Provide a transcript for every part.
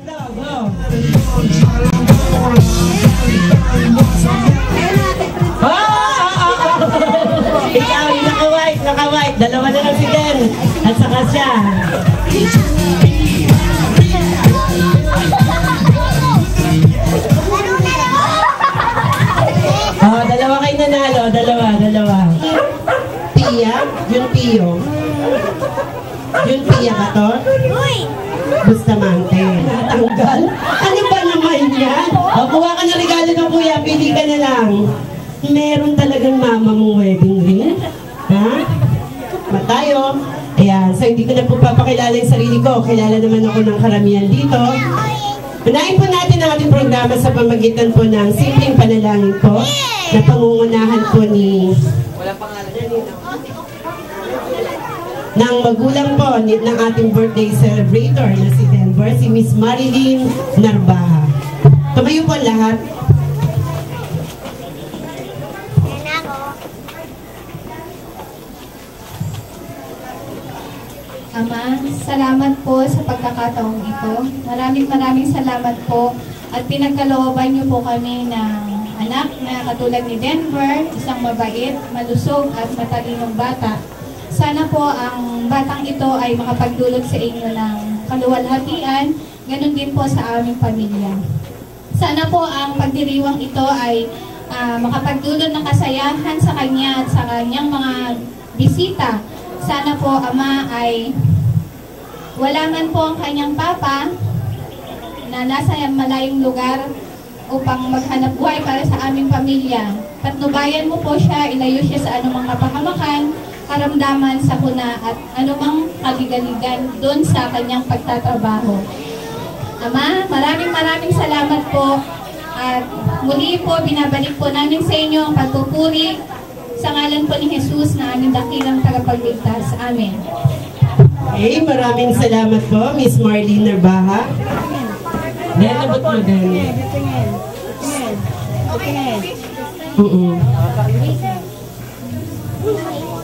Go. Ikaw, yung naka-white. Dalawa na lang si Den. At saka siya. Oh, dalawa kayo nanalo. Dalawa. Pia? Yung Pio. Yung Pia ba to? Bustamante. Natanggal? Ano ba naman yan? O, kuha ka na regalo ng kuya. Pili ka na lang. Meron talagang mama mong wedding ring? Ha? Matayo. Ayan. So, hindi ko na po papakilala yung sarili ko. Kilala naman ako ng karamihan dito. Unahin po natin ang ating programa sa pamagitan po ng simpleng panalangin po na pangungunahan po ni ng magulang po ng ating birthday celebrator na si Denver, si Miss Marilyn Narbaha. Tumayo po lahat. Ama, salamat po sa pagkakataong ito. Maraming salamat po at pinagkalooban niyo po kami ng anak na katulad ni Denver, isang mabait, malusog at matalinong bata. Sana po ang batang ito ay makapagdulot sa inyo ng kaluwalhatian, ganun din po sa aming pamilya. Sana po ang pagdiriwang ito ay makapagdulot ng kasayahan sa kanya at sa kanyang mga bisita. Sana po, Ama, ay wala man po ang kanyang papa na nasa malayong lugar upang maghanap buhay para sa aming pamilya. Patnubayan mo po siya, ilayo siya sa anumang kapahamakan, karamdaman, sakuna at anumang kaligaligan doon sa kanyang pagtatrabaho. Ama, maraming salamat po at muli po binabalik po namin sa inyo ang pagpupuri sa ngalan po ni Jesus na aming dakilang tagapagligtas. Amen. Okay, maraming salamat po, Miss Marlene Narbaha. Nalabot mo din.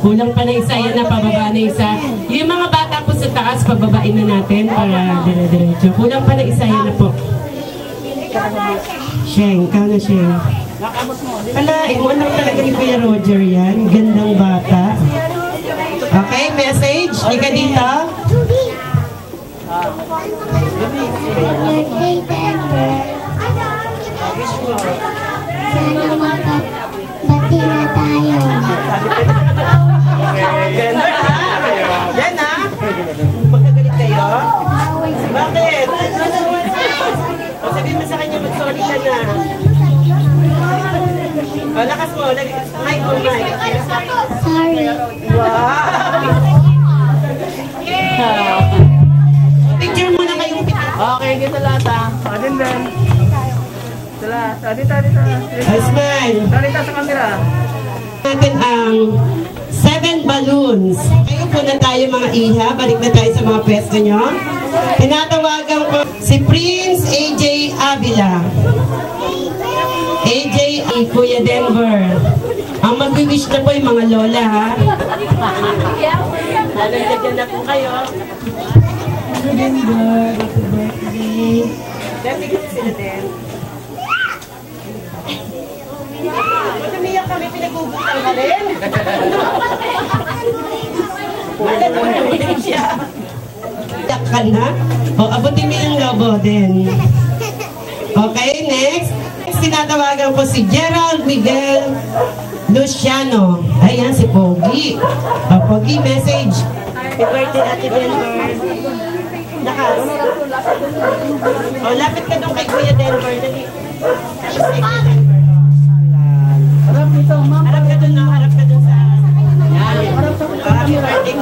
Kulang pa na isa, yan na, pababa na isa. Yung mga bata po sa taas, pababain na natin para dire-diretso. Kulang pa na isa, yan na po. Sheng, ikaw na Sheng. Alain mo lang talaga ni Kuya Roger yan. Gandang bata. Okay, message. Ika dito. Birthday, Denver. Sana makabati na tayo. Yan ha? Magkagalit kayo? Bakit? O sabihin mo sa kanya, mag-sorry ka na. O, lakas mo. Mic on mic. Sorry. Wow! Picture mo na kayong picture. Okay, dito lahat ha. Adin din. Sila, dito. Smile. Dito sa camera. Natin ang 7 balloons. Kayo po na tayo mga iha. Balik na tayo sa mga pwesto nyo. Tinatawagan ko si Prince AJ Avila. AJ Kuya Denver. Ang mag-wish na po yung mga lola ha. Nalagyan na po kayo. Denver, happy birthday. Dati kasi sila din. Pag umiyak kami, pinag-ubutan ka rin. Wala naman siya. Iyak ka na? O, abutin mo yung lobo din. Okay, next. Tinatawagan ko si Gerald Miguel Luciano. Ayan, si Pogi. O, Pogi, message. Happy birthday, Ate Denver. O, lapit ka doon kay Kuya Denver. Harap dito, ma'am. Harap ka doon, no? Harap ka doon sa... Happy birthday,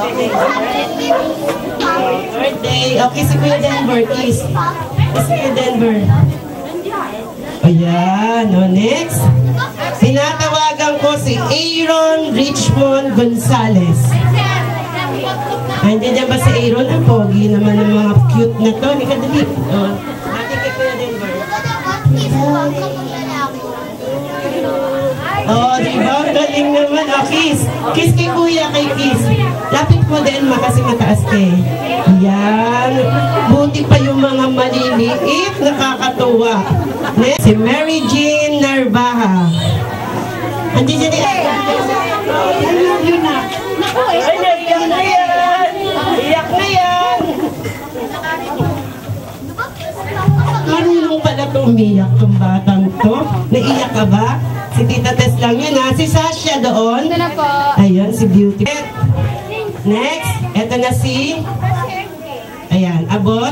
birthday. Okay, si Kuya Denver, please. Si Kuya Denver. Ayan, no, next. Tinatawagan ko si Aaron Richmond Gonzalez. Andiyan ba si Aaron? Ang pogi naman ng mga cute na to. Hindi ka dali. Natin kay Kuya Denver. Oh, di ba? Galing. galing naman. O, kiss. Kiss kay kuya, kay kiss. Lapit mo din, kasi mataas ka eh. Yan. Buti pa yung mga maliliit. Nakakatuwa. Next, si Mary Jean Narvaja. Andiyan dyan eh. Yun na. Ay, iyak na yan! Iyak na yan! Marunong pala umiyak tong batang to. Naiyak ka ba? Si Tita Tess lang yun ha. Si Sasha doon. Ito na po. Ayun, si Beauty. Next, eto na si... Ayan, abot.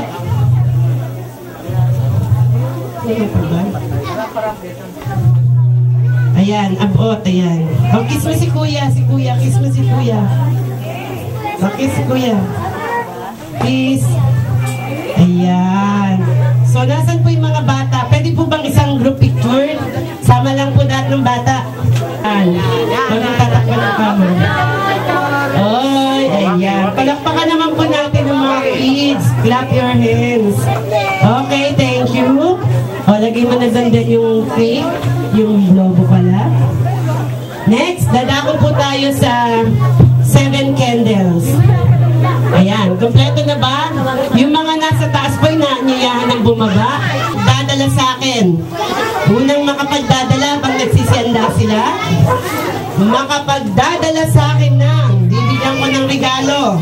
Sino pa ba? Ayan, abot, ayan. O, kiss mo si kuya, kiss mo si kuya. O, kiss si kuya. Kiss. Ayan. So, nasan po yung mga bata? Pwede po bang isang group picture? Sama lang po lahat ng bata. Ayan. Huwag nang tatakbo ng camera. Oy, ayan. Palakpakan naman po natin ng mga kids. Clap your hands. Okay, thank you. O, lagay mo na ganda yung cake. Yung globo pala. Next, dadako po tayo sa 7 candles. Ayan, kompleto na ba? Yung mga nasa taas po, inaanyayahan ng bumaba. Dadala sa akin. Unang makapagdadala pag nagsisianda sila. Makapagdadala sa akin ng, bibigyan ko ng regalo.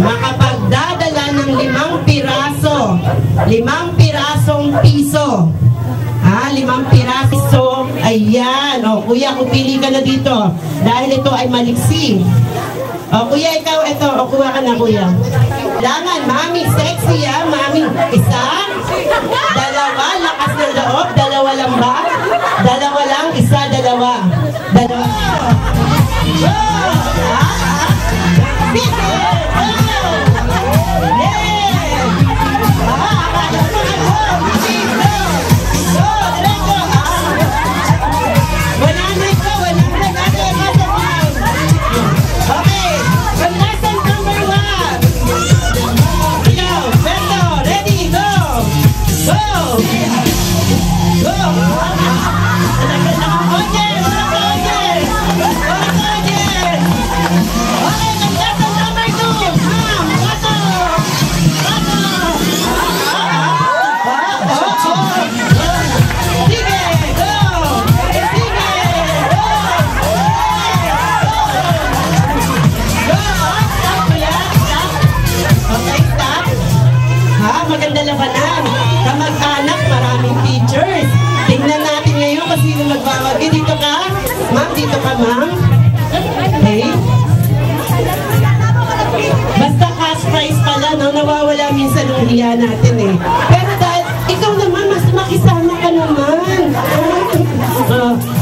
Makapagdadala ng 5 piraso. 5 pirasong piso. 5 piraso. Ayan. O, kuya, pupili ka na dito. Dahil ito ay maliksi. O, kuya, ikaw, ito. O, kuha ka na, kuya. Langan, mami, sexy, ha? Mami, 1, 2, lakas ng loob. 2 lang ba? 2 lang, 1, 2. 2. Go! Sige! Go! Yeah! Akala mo na go! Go! Diretso! 100 ko! 100! Okay! Contestant number 1! Ikaw! Beto! Ready? Go! Go! Go! Audience! Audience! Audience! Okay, contestant number 2! Ma'am! Bato! Bato! Sige! Go! Sige! Go! Go! Stop mo yan! Stop! Okay, stop! Ha? Maganda labanan. Kamag-anak, maraming teachers. Tingnan natin ngayon kung sino magbawagi. Dito ka? Ma'am, dito ka, ma'am? Okay. Basta cash prize pala, no? Nawawala minsan ng hiya natin eh. Pero dahil, ikaw naman, mas makisama ka naman.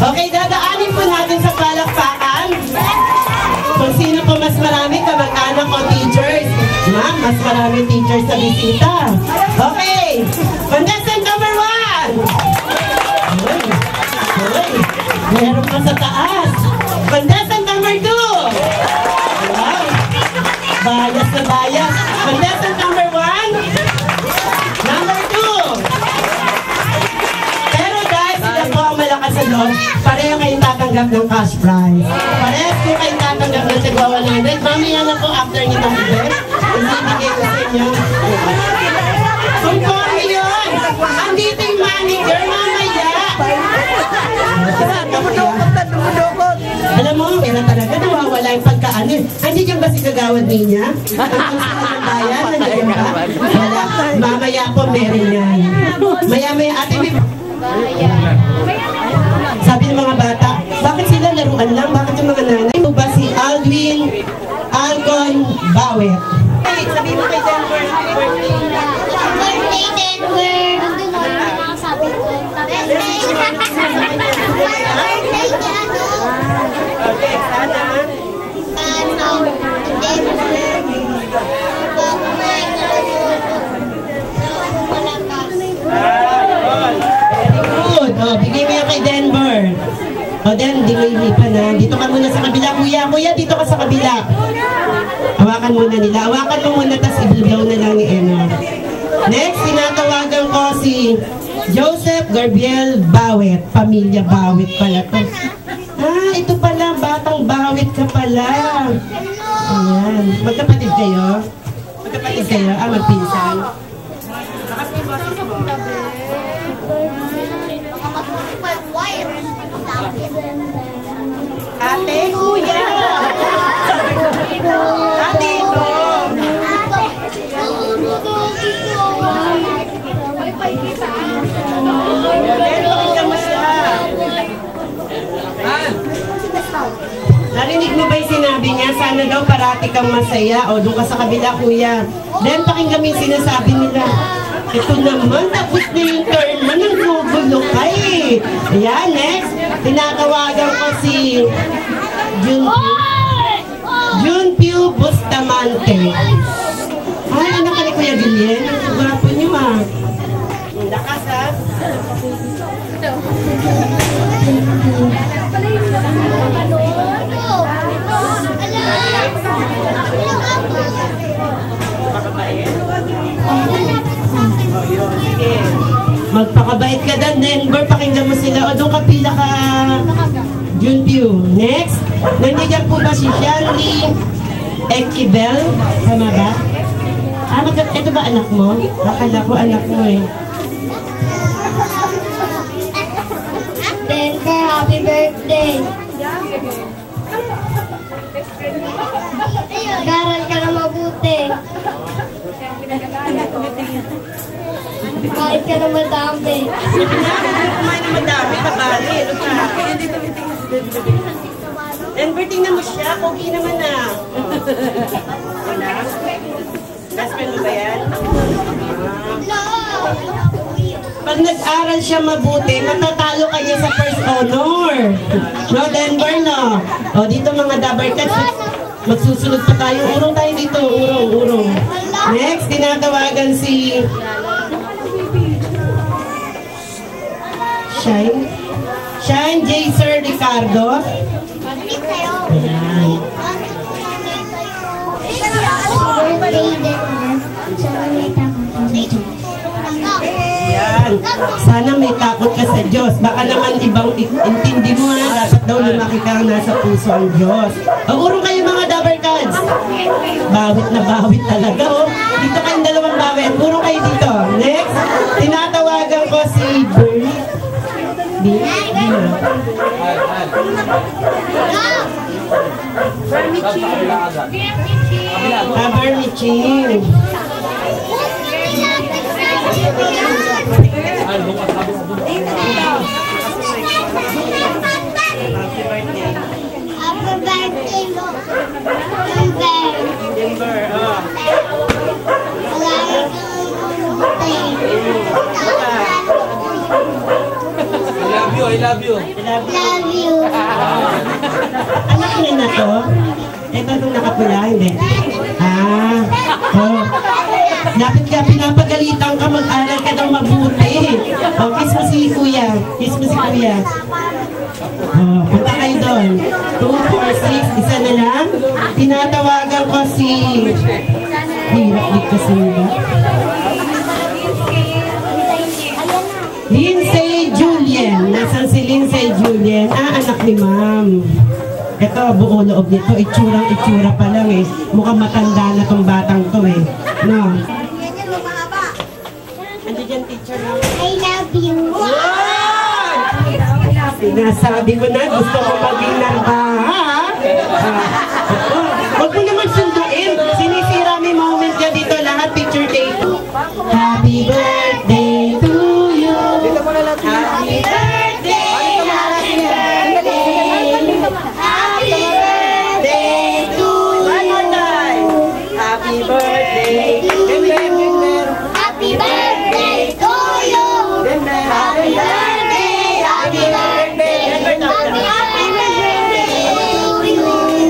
Okay, dadaanin po natin sa palakpakan. Kung sino po mas marami kamag-anak o teachers. Ma'am, mas marami teachers sa bisita. Okay, contestant number 1. Uy, meron pa sa taas. Contestant number 2. Wow, bayas na bayas. Contestant number 1. Number 2. Pero dahil sila po ang malakas sa loob, pareho kayong tatanggap ng cash prize. Parehas po kayong tatanggap ng tigwa 100. Mamaya na po after nitong event. Ibibigay ko sa inyo. Kung po yun, andito yung manager, mamaya. Alam mo, pera talaga, nawawala yung pagkaan eh. Andiyan ba si Kagawad niya? Ang gusto ng bayan, nandiyan ba? Wala. Mamaya po, meron yan. Maya-maya, ate, may... Sabi ng mga bata, bakit sila laruan lang? Bakit yung mga nanay? Ito ba si Alvin Alcon Bawet? Hey, sabi mo kay Denver, happy birthday. Birthday, Denver! Nandun na yung nakakasabi ko. Birthday! Birthday, Jano! Okay, sana. Good. Oh, bigay mo yan kay Denver. O, Den, delay pa na. Dito ka muna sa kabila. Kuya, kuya, dito ka sa kabila. Hawakan muna nila. Hawakan mo muna, tas ibiglaw na lang ni Emma. Next, tinatawagan ko si Joseph Garbiel Bawet. Pamilya Bawet pala to. Ah, Wow, bawit ka pala. Ayan. Magkapatid kayo? Magkapatid kayo? Ah, magpinsan. Ate, kuya! Ate, ito! Narinig mo ba yung sinabi niya? Sana daw parati kang masaya. O, doon ka sa kabila, kuya. Then, pakinggan mo yung sinasabi nila. Ito naman, tapos na yung turn mo. Naggugulo ka eh. Ayan, next. Tinatawagan ko si Junpyu Bustamante. Ay, anak ka ni Kuya Guillen. Ang gwapo niyo ah. Lakas ha. Magpakabait ka dan, Denver. Pakinggan mo sila. O, doon ka pila ka Junpyu. Next. Nandiyan po ba si Shanley Ekibel? Tama ba? Ah, ito ba anak mo? Akala ko anak mo eh. Denver, happy birthday! Garal ka na mabuti. Kahit ka na madami. Kumain na madami, kabali. Denver, tingnan mo siya. Pogi naman na. Last friend mo ba yan? Pag nag-aral siya mabuti, matatalo ka niya sa first honor. No, Denver, no? O, dito mga Dabarkats, magsusunod pa tayo. Urong tayo dito. Urong. Next, tinatawagan si Shine J. Sir Ricardo. Ayan. Ayan. Sana may takot ka sa Diyos. Baka naman ibang intindi mo na dapat daw lumaki ka nasa puso ang Diyos. Urong kayo mga Dabarkats. Bawit na bawit talaga. Oh. Dito kayong dalawang bawit. Urong kayo dito. Next, tinatawagan ko si Bermichin. Happy birthday, Denver, oh. I love you. Love you. Anak niya na to? Ito itong nakapula, hindi? Ah, oh. Lapit ka, pinapagalitan ka, mag-aral ka daw mabuti. Oh, kiss mo si Kuya. Kiss mo si Kuya. Oh, punta kayo doon. 2, 4, 6, isa na lang. Tinatawagan ko si... Hirap kasi nila. Lindsay Julien. Nasaan si Lindsay Julien? Ah, anak ni Ma'am. Ito, buo loob nito. Itsura pa lang eh. Mukhang matanda na tong batang to eh. No? Ano dyan, teacher? I love you. Sinasabi ko na, gusto ko maging narbaha. Huwag mo naman sunduin. Sinisira may moment ka dito. Lahat picture take. Happy birthday to you. Happy birthday. Happy birthday. Happy birthday to you. Happy birthday. Happy birthday to you. Happy birthday. Happy birthday. Happy birthday to you.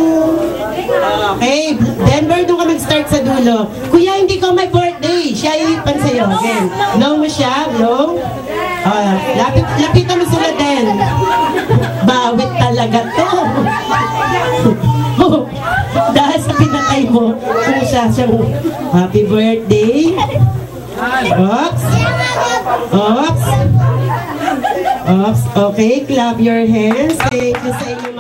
Okay, Denver, doon ka mag-start sa dulo. Kuya, hindi ko may birthday. Siya yung pan sa'yo. Again. Blow mo siya. Blow. Lapitan mo sila din. Bawit talaga to. Dahil sa pinatay mo, kung siya siyang happy birthday. Oops. Oops. Oops. Okay, clap your hands. Thank you sa inyo.